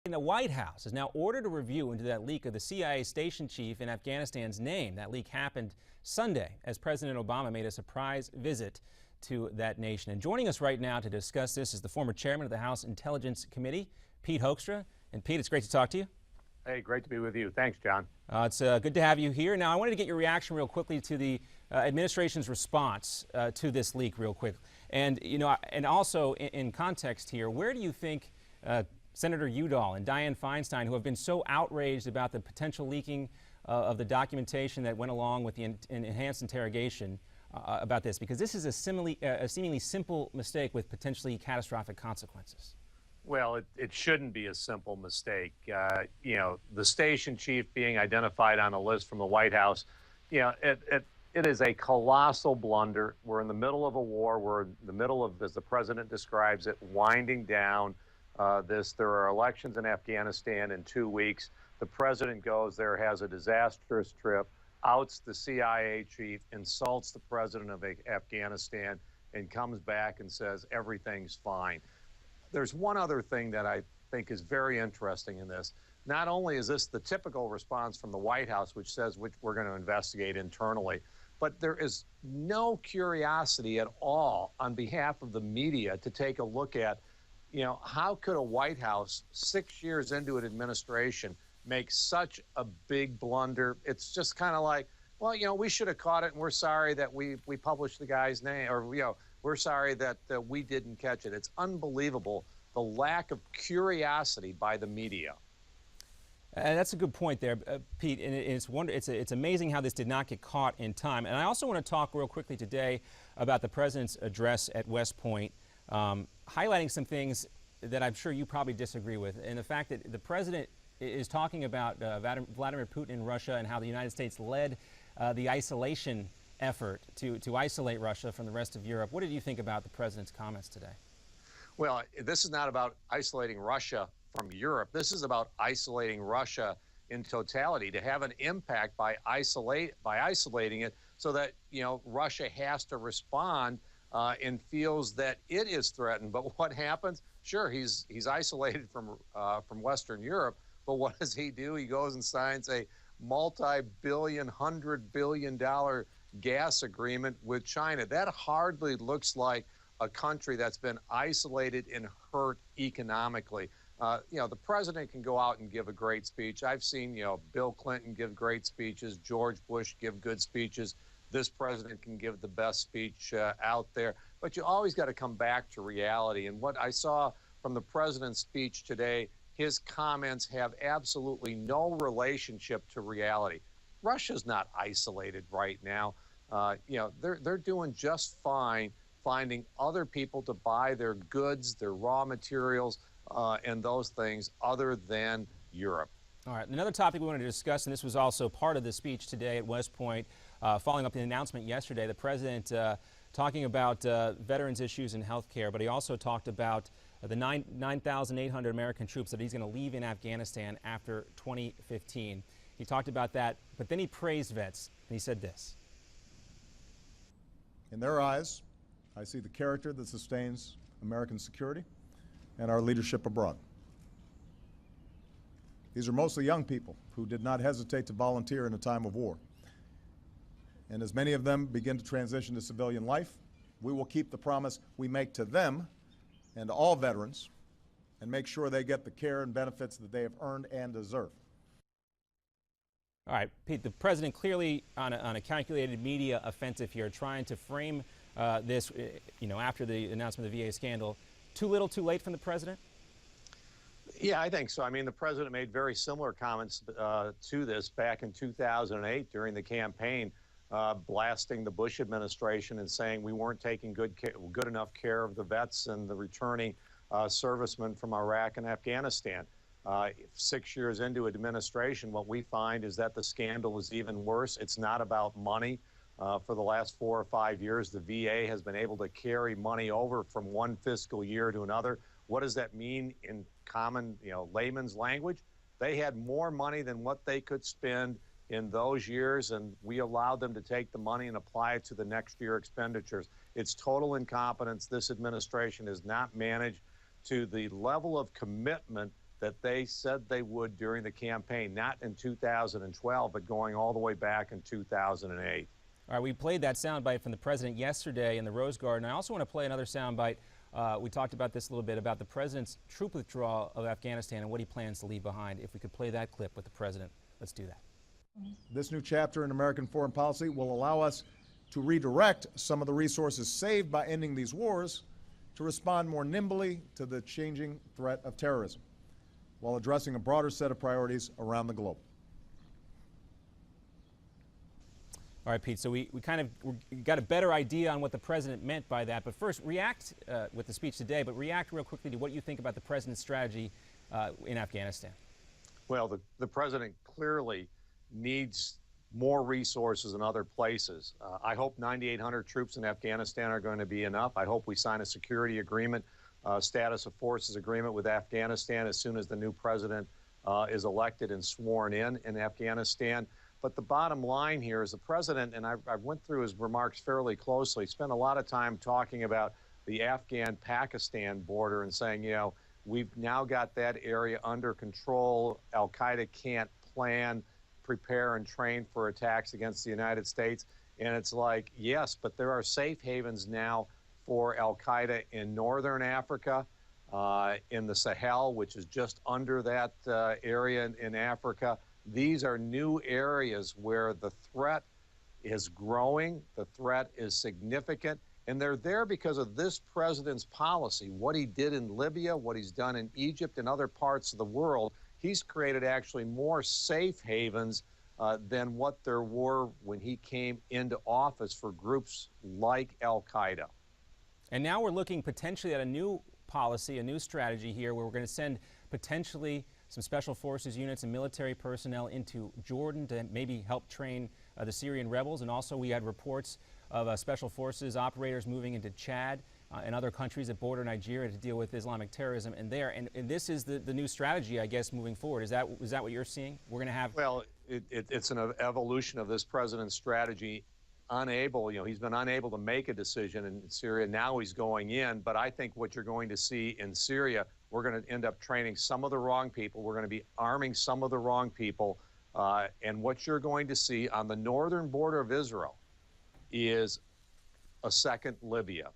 The White House is now ordered a review into that leak of the CIA station chief in Afghanistan's name. That leak happened Sunday as President Obama made a surprise visit to that nation. And joining us right now to discuss this is the former chairman of the House Intelligence Committee, Pete Hoekstra. And Pete, it's great to talk to you. Hey, great to be with you. Thanks, John. It's good to have you here. Now, I wanted to get your reaction real quickly to the administration's response to this leak real quick. And, and also in context here, where do you think Senator Udall and Dianne Feinstein, who have been so outraged about the potential leaking of the documentation that went along with the enhanced interrogation about this, because this is a seemingly simple mistake with potentially catastrophic consequences. Well, it shouldn't be a simple mistake. The station chief being identified on a list from the White House, it is a colossal blunder. We're in the middle of a war. We're in the middle of, as the president describes it, winding down There are elections in Afghanistan in 2 weeks. The president goes there, has a disastrous trip, outs the CIA chief, insults the president of Afghanistan, and comes back and says everything's fine. There's one other thing that I think is very interesting in this. Not only is this the typical response from the White House, which says we're going to investigate internally, but there is no curiosity at all on behalf of the media to take a look at, how could a White House 6 years into an administration make such a big blunder? It's just kind of like, well, we should have caught it, and we're sorry that we published the guy's name, or, we're sorry that we didn't catch it. It's unbelievable, the lack of curiosity by the media. That's a good point there, Pete. And it's amazing how this did not get caught in time. And I also want to talk real quickly today about the president's address at West Point, highlighting some things that I'm sure you probably disagree with, and the fact that the president is talking about Vladimir Putin in Russia and how the United States led the isolation effort to isolate Russia from the rest of Europe. What did you think about the president's comments today? Well, this is not about isolating Russia from Europe. This is about isolating Russia in totality, to have an impact by isolating it so that, Russia has to respond and feels that it is threatened. But what happens? Sure, he's isolated from Western Europe, but what does he do? He goes and signs a multi-billion, $100 billion gas agreement with China. That hardly looks like a country that's been isolated and hurt economically. The president can go out and give a great speech. I've seen, Bill Clinton give great speeches, George Bush give good speeches. This president can give the best speech out there. But you always got to come back to reality. And what I saw from the president's speech today, his comments have absolutely no relationship to reality. Russia's not isolated right now. They're doing just fine finding other people to buy their goods, their raw materials, and those things other than Europe. All right, another topic we wanted to discuss, and this was also part of the speech today at West Point, following up the announcement yesterday, the president talking about veterans issues in health care, but he also talked about the 9,800 American troops that he's going to leave in Afghanistan after 2015. He talked about that, but then he praised vets, and he said this. In their eyes, I see the character that sustains American security and our leadership abroad. These are mostly young people who did not hesitate to volunteer in a time of war. And as many of them begin to transition to civilian life, we will keep the promise we make to them and to all veterans and make sure they get the care and benefits that they have earned and deserve. All right, Pete, the president clearly on a calculated media offensive here, trying to frame this, after the announcement of the VA scandal. Too little, too late from the president? Yeah, I think so. I mean, the president made very similar comments to this back in 2008 during the campaign, blasting the Bush administration and saying we weren't taking good enough care of the vets and the returning servicemen from Iraq and Afghanistan. 6 years into administration, what we find is that the scandal is even worse. It's not about money. For the last 4 or 5 years, the VA has been able to carry money over from one fiscal year to another. What does that mean in common, layman's language? They had more money than what they could spend in those years, and we allowed them to take the money and apply it to the next year expenditures. It's total incompetence. This administration has not managed to the level of commitment that they said they would during the campaign, not in 2012, but going all the way back in 2008. All right, we played that soundbite from the president yesterday in the Rose Garden. I also want to play another soundbite. We talked about this a little bit, about the president's troop withdrawal of Afghanistan and what he plans to leave behind. If we could play that clip with the president, let's do that. This new chapter in American foreign policy will allow us to redirect some of the resources saved by ending these wars to respond more nimbly to the changing threat of terrorism, while addressing a broader set of priorities around the globe. All right, Pete, so we got a better idea on what the president meant by that. But first, react with the speech today, but react real quickly to what you think about the president's strategy in Afghanistan. Well, the president clearly needs more resources in other places. I hope 9,800 troops in Afghanistan are going to be enough. I hope we sign a security agreement, status of forces agreement with Afghanistan as soon as the new president is elected and sworn in Afghanistan. But the bottom line here is the president, and I went through his remarks fairly closely, spent a lot of time talking about the Afghan-Pakistan border and saying, you know, we've now got that area under control. Al-Qaeda can't plan, prepare, and train for attacks against the United States. And it's like, yes, but there are safe havens now for Al-Qaeda in northern Africa, in the Sahel, which is just under that area in Africa. These are new areas where the threat is growing, the threat is significant, and they're there because of this president's policy. What he did in Libya, what he's done in Egypt and other parts of the world, he's created actually more safe havens than what there were when he came into office for groups like Al-Qaeda. And now we're looking potentially at a new policy, a new strategy here, where we're going to send potentially some special forces units and military personnel into Jordan to maybe help train the Syrian rebels. And also we had reports of special forces operators moving into Chad and other countries that border Nigeria to deal with Islamic terrorism in there. And this is the new strategy, I guess, moving forward. Is that what you're seeing? We're going to have... Well, it's an evolution of this president's strategy. He's been unable to make a decision in Syria. Now he's going in. But I think what you're going to see in Syria, we're going to end up training some of the wrong people. We're going to be arming some of the wrong people. And what you're going to see on the northern border of Israel is a second Libya.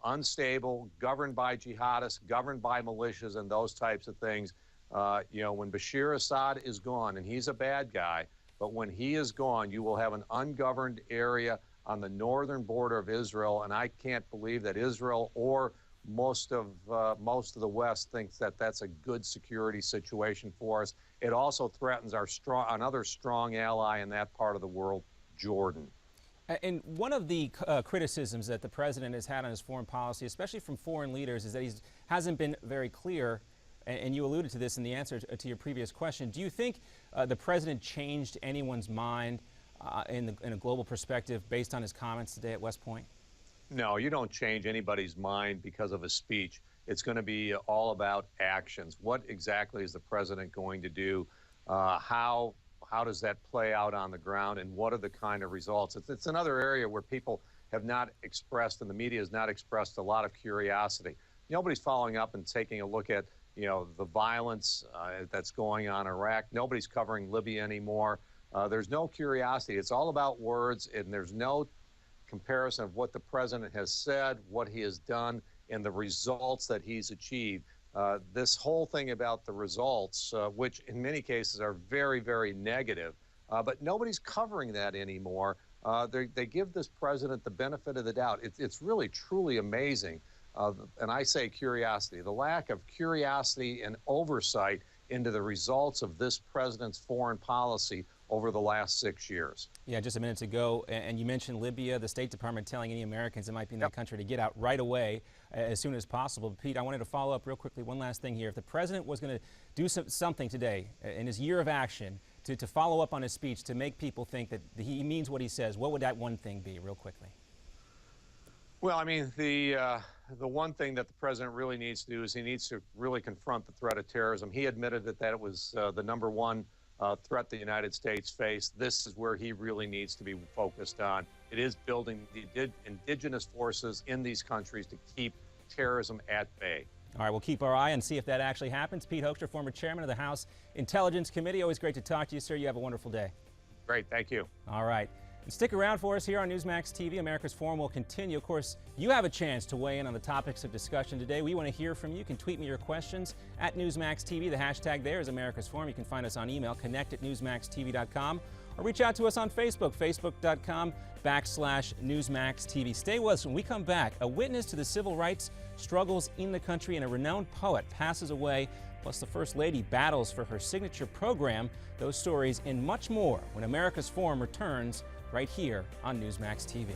Unstable, governed by jihadists, governed by militias and those types of things. When Bashir Assad is gone, and he's a bad guy, but when he is gone, you will have an ungoverned area on the northern border of Israel, and I can't believe that Israel or most of the West thinks that that's a good security situation for us. It also threatens another strong ally in that part of the world, Jordan. And one of the criticisms that the president has had on his foreign policy, especially from foreign leaders, is that he hasn't been very clear, and you alluded to this in the answer to your previous question. Do you think the president changed anyone's mind in a global perspective based on his comments today at West Point? No, you don't change anybody's mind because of a speech. It's going to be all about actions. What exactly is the president going to do? How does that play out on the ground, and what are the kind of results? It's another area where people have not expressed, and the media has not expressed a lot of curiosity. Nobody's following up and taking a look at, the violence that's going on in Iraq. Nobody's covering Libya anymore. There's no curiosity. It's all about words, and there's no comparison of what the president has said, what he has done, and the results that he's achieved. This whole thing about the results, which in many cases are very, very negative, but nobody's covering that anymore. They give this president the benefit of the doubt. It's really, truly amazing. And I say curiosity. The lack of curiosity and oversight into the results of this president's foreign policy over the last 6 years. Yeah, just a minute ago, and you mentioned Libya, the State Department telling any Americans that might be in that country to get out right away as soon as possible. Pete, I wanted to follow up real quickly, one last thing here. If the president was going to do something today in his year of action to follow up on his speech, to make people think that he means what he says, what would that one thing be, real quickly? Well, I mean, the one thing that the president really needs to do is he needs to really confront the threat of terrorism. He admitted that it was the #1 threat the United States faced. This is where he really needs to be focused on. It is building the indigenous forces in these countries to keep terrorism at bay. All right, we'll keep our eye and see if that actually happens. Pete Hoekstra, former chairman of the House Intelligence Committee. Always great to talk to you, sir. You have a wonderful day. Great, thank you. All right. And stick around for us here on Newsmax TV. America's Forum will continue. Of course, you have a chance to weigh in on the topics of discussion today. We want to hear from you. You can tweet me your questions at Newsmax TV. The hashtag there is America's Forum. You can find us on email, connect@newsmaxtv.com, or reach out to us on Facebook, facebook.com/NewsmaxTV. Stay with us when we come back. A witness to the civil rights struggles in the country and a renowned poet passes away, plus the First Lady battles for her signature program. Those stories and much more when America's Forum returns right here on Newsmax TV.